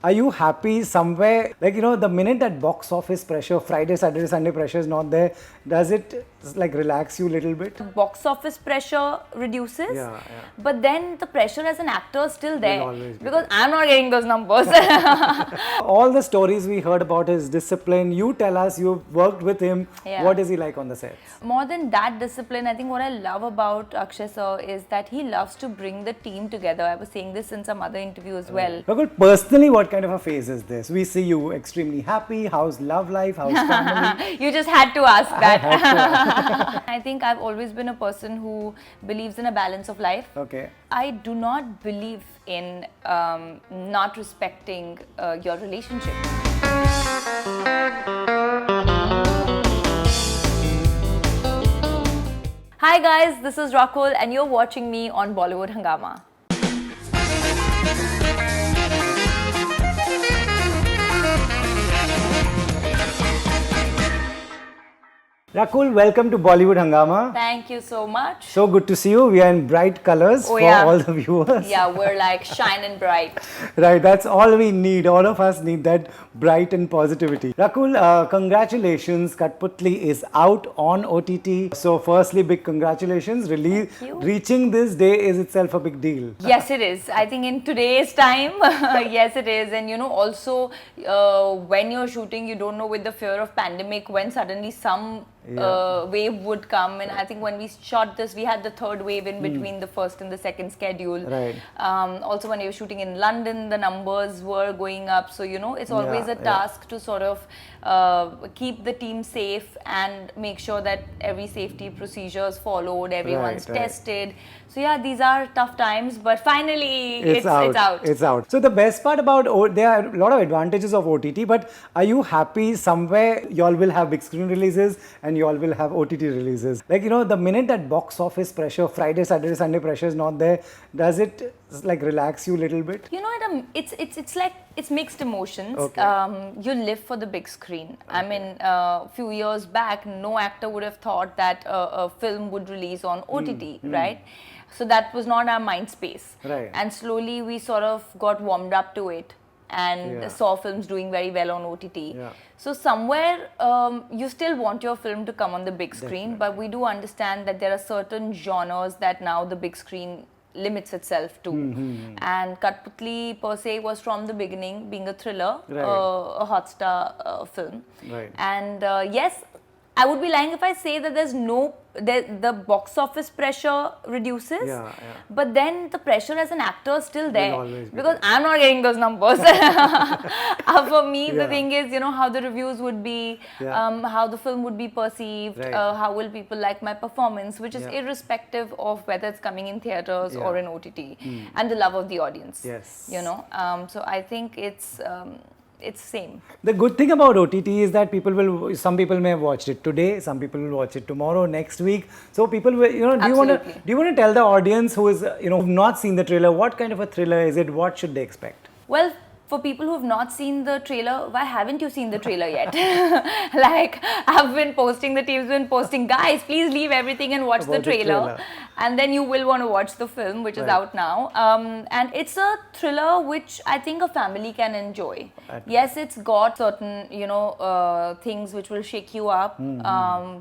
Are you happy somewhere? Like, the minute that box office pressure, Friday, Saturday, Sunday pressure is not there, does it like relax you a little bit? Box office pressure reduces, Yeah. but then the pressure as an actor is still there always be because I'm not getting those numbers. All the stories we heard about his discipline, you tell us, you've worked with him. Yeah. What is he like on the sets? More than that discipline, I think what I love about Akshay sir is that he loves to bring the team together. I was saying this in some other interview as well. Rakul, personally, what kind of a phase is this? We see you extremely happy. How's love life? How's family? You just had to ask that. I I think I've always been a person who believes in a balance of life. Okay. I do not believe in not respecting your relationship. Hi guys, this is Rakul and you're watching me on Bollywood Hungama. Rakul, welcome to Bollywood Hungama. Thank you so much. So good to see you. We are in bright colors for all the viewers. Yeah, we're like shining bright. Right, that's all we need. All of us need that bright and positivity. Rakul, congratulations. Cuttputlli is out on OTT. So firstly, big congratulations. Reaching this day is itself a big deal. Yes, it is. I think in today's time, yes, it is. And also when you're shooting, you don't know with the fear of pandemic when suddenly some wave would come, and I think when we shot this we had the third wave in between the first and the second schedule. Right. Also when we were shooting in London, the numbers were going up, so it's always a task to sort of keep the team safe and make sure that every safety procedure is followed, everyone's tested. So yeah, these are tough times, but finally it's out. It's out. So the best part about there are a lot of advantages of OTT, but are you happy somewhere y'all will have big screen releases and y'all will have OTT releases? Like, the minute that box office pressure, Friday, Saturday, Sunday pressure is not there, does it like relax you a little bit? It's like it's mixed emotions. Okay. You live for the big screen. Okay. I mean, a few years back, no actor would have thought that a film would release on OTT, right? So that was not our mind space. Right. And slowly we sort of got warmed up to it and saw films doing very well on OTT. Yeah. So somewhere you still want your film to come on the big screen, but we do understand that there are certain genres that now the big screen limits itself to. And Cuttputlli per se was from the beginning being a thriller, a Hotstar film. Right. And yes, I would be lying if I say that the box office pressure reduces, but then the pressure as an actor is still there because I'm not getting those numbers. For me, the thing is, how the reviews would be, how the film would be perceived, how will people like my performance, which is irrespective of whether it's coming in theaters or in OTT, and the love of the audience. Yes. So I think it's same. The good thing about OTT is that some people may have watched it today, some people will watch it tomorrow, next week. So people will, do you want to tell the audience who is, who've not seen the trailer, what kind of a thriller is it? What should they expect? Well, for people who have not seen the trailer, why haven't you seen the trailer yet? Like, I've been posting, the team's been posting, guys, please leave everything and watch the trailer. And then you will want to watch the film, which is out now. And it's a thriller which I think a family can enjoy. Yes, it's got certain, things which will shake you up.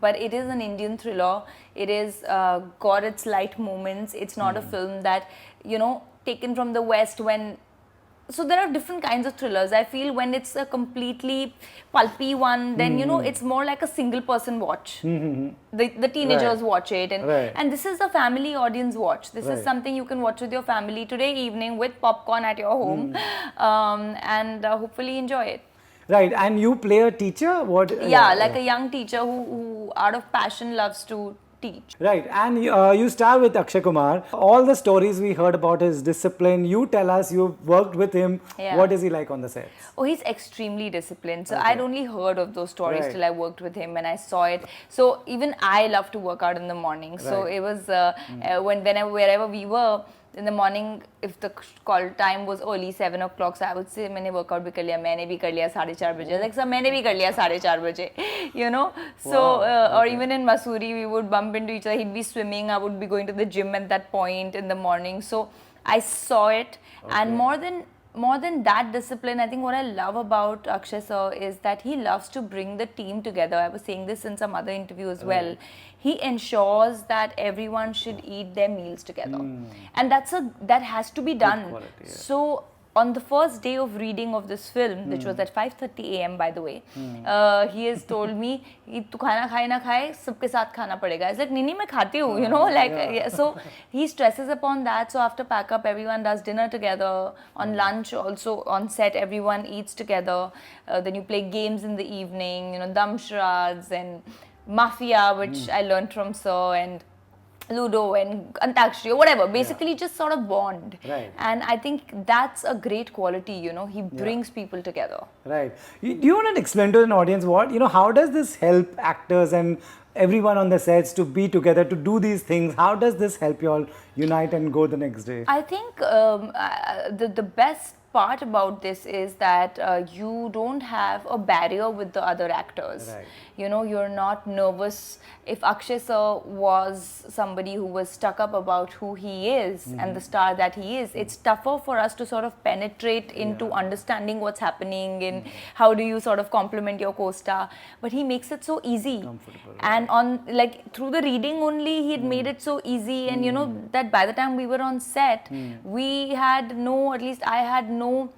But it is an Indian thriller. It is got its light moments. It's not a film that, taken from the West when... So there are different kinds of thrillers. I feel when it's a completely pulpy one, then it's more like a single person watch. The teenagers watch it, and this is a family audience watch. This is something you can watch with your family today evening with popcorn at your home, and hopefully enjoy it. Right, and you play a teacher? Like a young teacher who out of passion loves to teach. Right, and you star with Akshay Kumar. All the stories we heard about his discipline, you tell us, you've worked with him. What is he like on the sets? Oh, he's extremely disciplined. So I'd only heard of those stories till I worked with him and I saw it. So even I love to work out in the morning. So it was wherever we were, in the morning, if the call time was early, 7 o'clock, so I would say, मैंने workout भी कर लिया, मैंने भी कर लिया 4:30 बजे. Like, sir, मैंने भी कर लिया 4:30 बजे. So, or even in Mussoorie, we would bump into each other. He'd be swimming, I would be going to the gym at that point in the morning. So, I saw it, and more than more than that discipline, I think what I love about Akshay sir is that he loves to bring the team together. I was saying this in some other interview as well. He ensures that everyone should eat their meals together, and that has to be done. quality, yeah. So on the first day of reading of this film, which was at 5:30 a.m. by the way, he has told me, "Tu khana khaye na khaye, sabke saath khana padega." I was like, "Nini, मैं खाती हूँ," you know, like yeah. So he stresses upon that. So after pack up, everyone does dinner together. On lunch, also on set, everyone eats together. Then you play games in the evening, you know, damshrads and mafia, which I learned from Sir, and Ludo and Antakshri or whatever, basically just sort of bond. Right. And I think that's a great quality, you know, he brings people together. Right. Do you want to explain to an audience what, how does this help actors and everyone on the sets to be together, to do these things? How does this help you all unite and go the next day? I think the best part about this is that you don't have a barrier with the other actors. Right. You know, you're not nervous. If Akshay sir was somebody who was stuck up about who he is and the star that he is, it's tougher for us to sort of penetrate into understanding what's happening and how do you sort of compliment your co-star. But he makes it so easy. Comfortable, And on like through the reading only, he'd made it so easy. And you know that by the time we were on set, we had no, at least I had no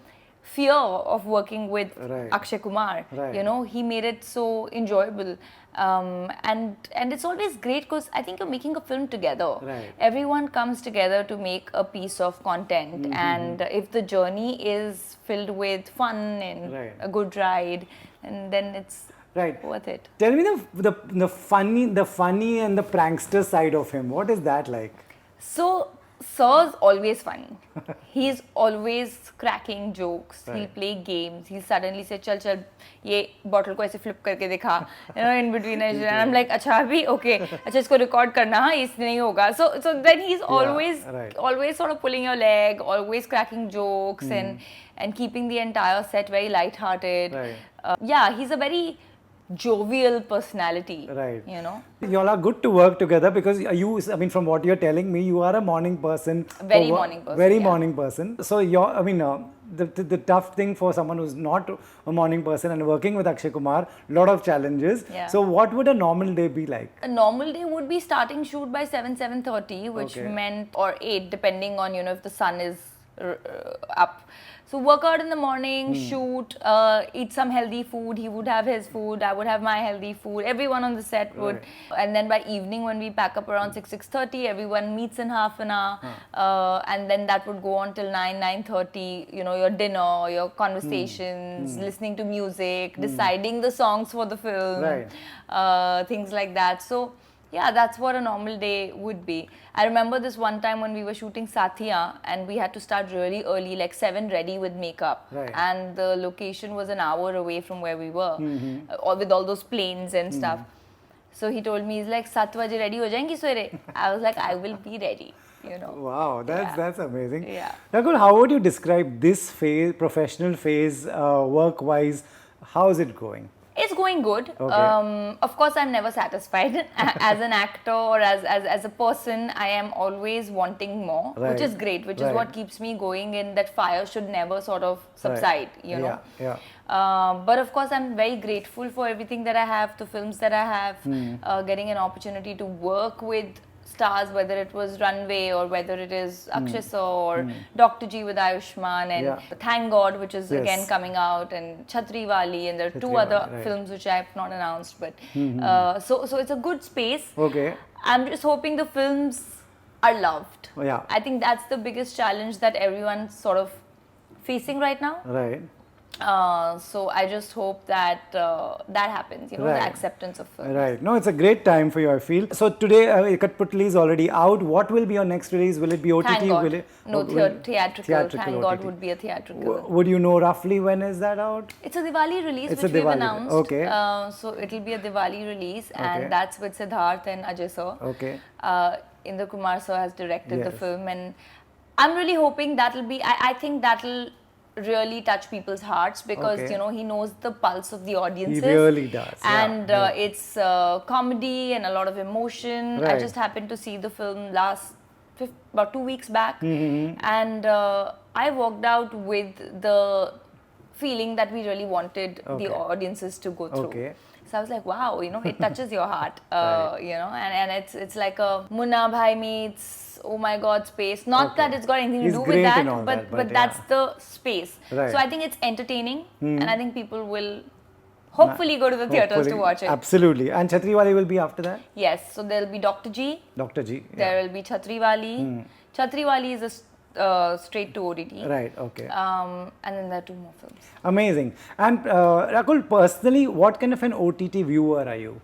fear of working with Akshay Kumar. Right. You know, he made it so enjoyable. And it's always great because I think you're making a film together. Right. Everyone comes together to make a piece of content, and if the journey is filled with fun and a good ride, and then it's worth it. Tell me the funny and the prankster side of him. What is that like? So Sir's always funny. He's always cracking jokes. He'll play games. He'll suddenly say, "Chal chal, ये bottle को ऐसे flip करके दिखा." You know, in between, and I'm like, "अच्छा अभी okay, अच्छा इसको record करना, हाँ इससे नहीं होगा." So then he's always sort of pulling your leg, always cracking jokes and keeping the entire set very light-hearted. He's a very jovial personality, you know. You all are good to work together because from what you're telling me, you are a morning person. Very morning person. Very morning person. So the tough thing for someone who's not a morning person and working with Akshay Kumar, lot of challenges. Yeah. So what would a normal day be like? A normal day would be starting shoot by 7:30, which meant, or 8, depending on, if the sun is up. So work out in the morning, shoot, eat some healthy food. He would have his food, I would have my healthy food. Everyone on the set would. And then by evening when we pack up around 6:30, everyone meets in half an hour. And then that would go on till 9:30, your dinner, your conversations, listening to music, deciding the songs for the film, things like that. So yeah, that's what a normal day would be. I remember this one time when we were shooting Sathiya and we had to start really early, like 7 ready with makeup. And the location was an hour away from where we were, with all those planes and stuff. So he told me, he's like, 7 baje ready ho jayengi swere? I was like, I will be ready. Wow, that's amazing. Yeah. Rakul, how would you describe this phase, professional phase, work-wise? How is it going? It's going good. Okay. Of course, I'm never satisfied. As an actor or as a person, I am always wanting more, which is great, which is what keeps me going, and that fire should never sort of subside, you know. But of course, I'm very grateful for everything that I have, the films that I have, getting an opportunity to work with stars, whether it was Runway or whether it is Akshay Sir or Dr. G with Ayushman and Thank God, which is again coming out, and Chhatri Wali, and there are 2 other films which I have not announced, but so it's a good space. Okay. I'm just hoping the films are loved. I think that's the biggest challenge that everyone's sort of facing right now. So I just hope that that happens, the acceptance of films. No, it's a great time for you, I feel. So today, Cuttputlli is already out. What will be your next release? Will it be OTT? Thank God. Will it, no, theatrical. Thank God OTT. would be a theatrical. Would you know roughly when is that out? It's a Diwali release, It's which a we've Diwali announced. Okay. So it'll be a Diwali release, and that's with Siddharth and Ajay Sir. Okay. Indra Kumar Sir has directed the film, and I'm really hoping that'll be, I think that'll really touch people's hearts, because he knows the pulse of the audiences. He really does. And it's comedy and a lot of emotion. I just happened to see the film about 2 weeks back, and I walked out with the feeling that we really wanted the audiences to go through. Okay. So I was like, wow, it touches your heart, Right. and it's like a Munna Bhai meets Oh My God space. Not that it's got anything He's to do great with that, and all but that, but that's yeah. the space. Right. So I think it's entertaining, and I think people will hopefully go to the theaters to Hopefully. watch it. Absolutely. And Chhatriwali will be after that? Yes, so there'll be Dr. G, Dr. G. there will be Chhatriwali. Chhatriwali is a straight to OTT. Right, okay. And then there are 2 more films. Amazing. And Rakul, personally, what kind of an OTT viewer are you?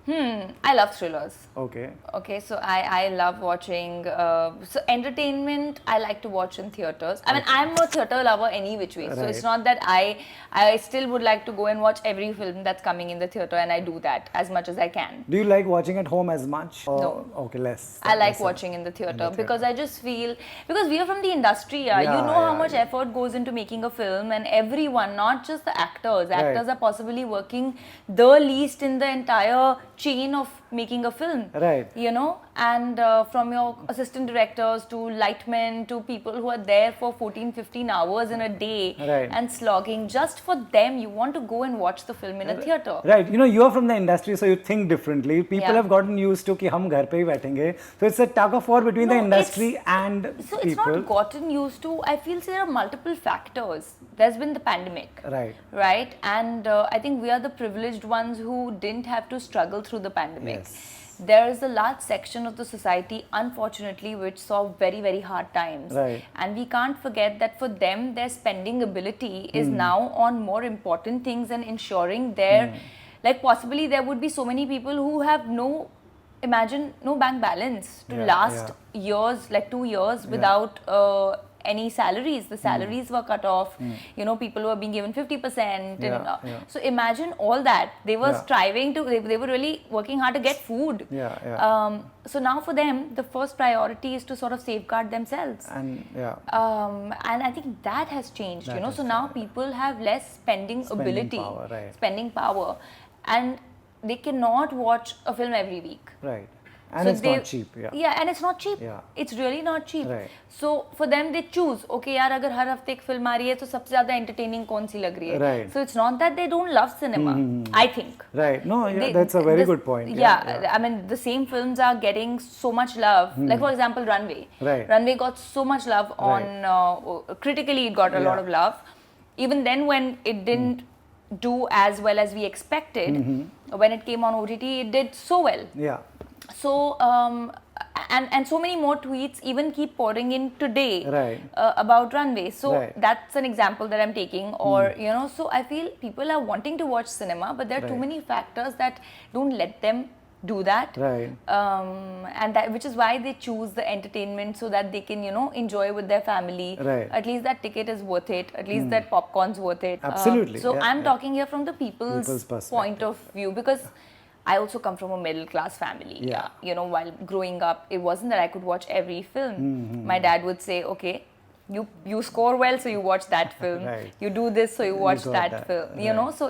I love thrillers. Okay. Okay, so I love watching, so entertainment I like to watch in theaters. I mean, I'm a theater lover any which way. So it's not that I still would like to go and watch every film that's coming in the theater, and I do that as much as I can. Do you like watching at home as much? Or, No. Okay, less. I like watching in the theater because I just feel, because we are from the industry, you know how much effort goes into making a film, and everyone, not just the actors. Actors are possibly working the least in the entire chain of making a film. Right. And from your assistant directors to lightmen to people who are there for 14-15 hours in a day and slogging, just for them, you want to go and watch the film in a theater. Right. You are from the industry, so you think differently. People have gotten used to कि हम घर पे ही बैठेंगे. So it's a tug of war between the industry and so people. It's not gotten used to. I feel there are multiple factors. There's been the pandemic. Right. And I think we are the privileged ones who didn't have to struggle through the pandemic. Yes. There is a large section of the society, unfortunately, which saw very, very hard times. Right. And we can't forget that for them, their spending ability is now on more important things and ensuring their, like possibly there would be so many people who have no bank balance to last years, like 2 years without any salaries. The salaries were cut off. People were being given 50%. So imagine all that. They were striving to, they were really working hard to get food. So now for them, the first priority is to sort of safeguard themselves. And and I think that has changed, so now people have less spending ability, spending power, and they cannot watch a film every week. Right. And it's not cheap. And it's not cheap. It's really not cheap. So for them, they choose, okay, यार अगर हर हफ्ते एक film आ रही है तो सबसे ज़्यादा entertaining कौन सी लग रही है? So it's not that they don't love cinema, I think. Right. No, that's a very good point. I mean, the same films are getting so much love. Like for example, Runway. Runway got so much love on, critically it got a lot of love. Even then when it didn't do as well as we expected, when it came on OTT, it did so well. So and so many more tweets even keep pouring in today about Runway. So that's an example that I'm taking. Or so I feel people are wanting to watch cinema, but there are too many factors that don't let them do that. And that, which is why they choose the entertainment, so that they can enjoy with their family. At least that ticket is worth it. At least that popcorn's worth it. Absolutely. So I'm talking here from the people's point of view, because I also come from a middle class family. While growing up, it wasn't that I could watch every film. My dad would say, okay, you score well, so you watch that film. You do this, so you watch that film. So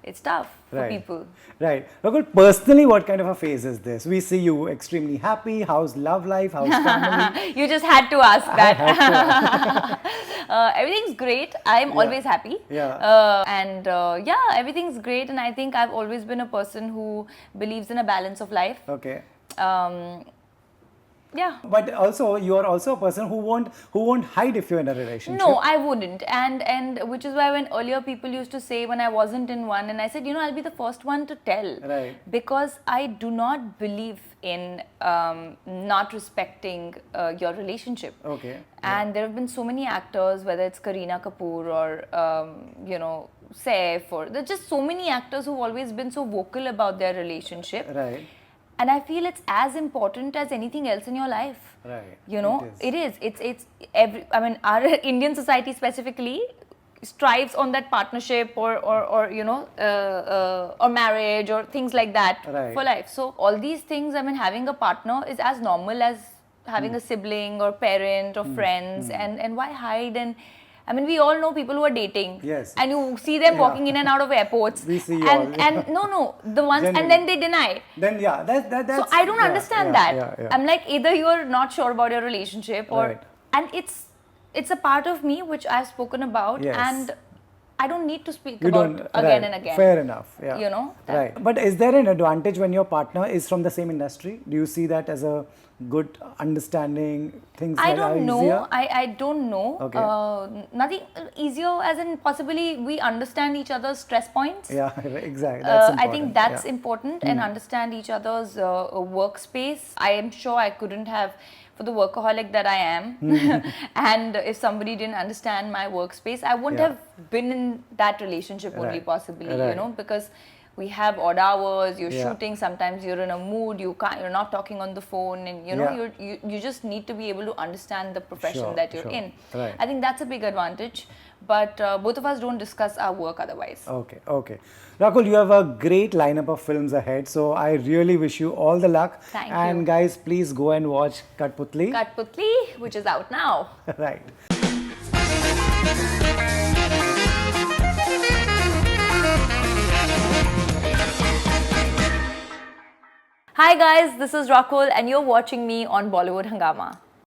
it's tough for people. Rakul, personally, what kind of a phase is this? We see you extremely happy. How's love life? How's family? You just had to ask that. Everything's great. I'm always happy. And everything's great. And I think I've always been a person who believes in a balance of life. But also, you are also a person who won't hide if you're in a relationship. No, I wouldn't. And which is why when earlier people used to say when I wasn't in one, and I said, I'll be the first one to tell. Because I do not believe in not respecting your relationship. And there have been so many actors, whether it's Kareena Kapoor or Saif, or there's just so many actors who've always been so vocal about their relationship. And I feel it's as important as anything else in your life. It is. It's every. I mean, our Indian society specifically strives on that partnership or marriage or things like that for life. So all these things, I mean, having a partner is as normal as having a sibling or parent or friends. And why hide? And I mean, we all know people who are dating. And you see them walking in and out of airports. We see and no, the ones, generally. And then they deny. Then that's. So I don't understand that. I'm like, either you're not sure about your relationship, or and it's it's a part of me which I've spoken about, Yes. and I don't need to speak You about don't again right. and again. Fair enough. Yeah. You know, that- Right. But is there an advantage when your partner is from the same industry? Do you see that as a good understanding? Things I that are don't know. easier? I don't know. Okay. Nothing easier, as in possibly we understand each other's stress points. Yeah. Exactly. That's I think important. that's Yeah. important, and understand each other's workspace. I am sure I couldn't have, for the workaholic that I am, and if somebody didn't understand my workspace, I wouldn't Yeah. have been in that relationship only Right. possibly, Right. you know, because we have odd hours, you're Yeah. shooting, sometimes you're in a mood, you're not talking on the phone, and you know, Yeah. you just need to be able to understand the profession Sure, that you're sure. in. Right. I think that's a big advantage, but both of us don't discuss our work otherwise. Okay, okay. Rakul, you have a great lineup of films ahead, so I really wish you all the luck. Thank and you. guys, please go and watch Cuttputlli. Cuttputlli, which is out now. Right. Hi guys, this is Rakul and you're watching me on Bollywood Hungama.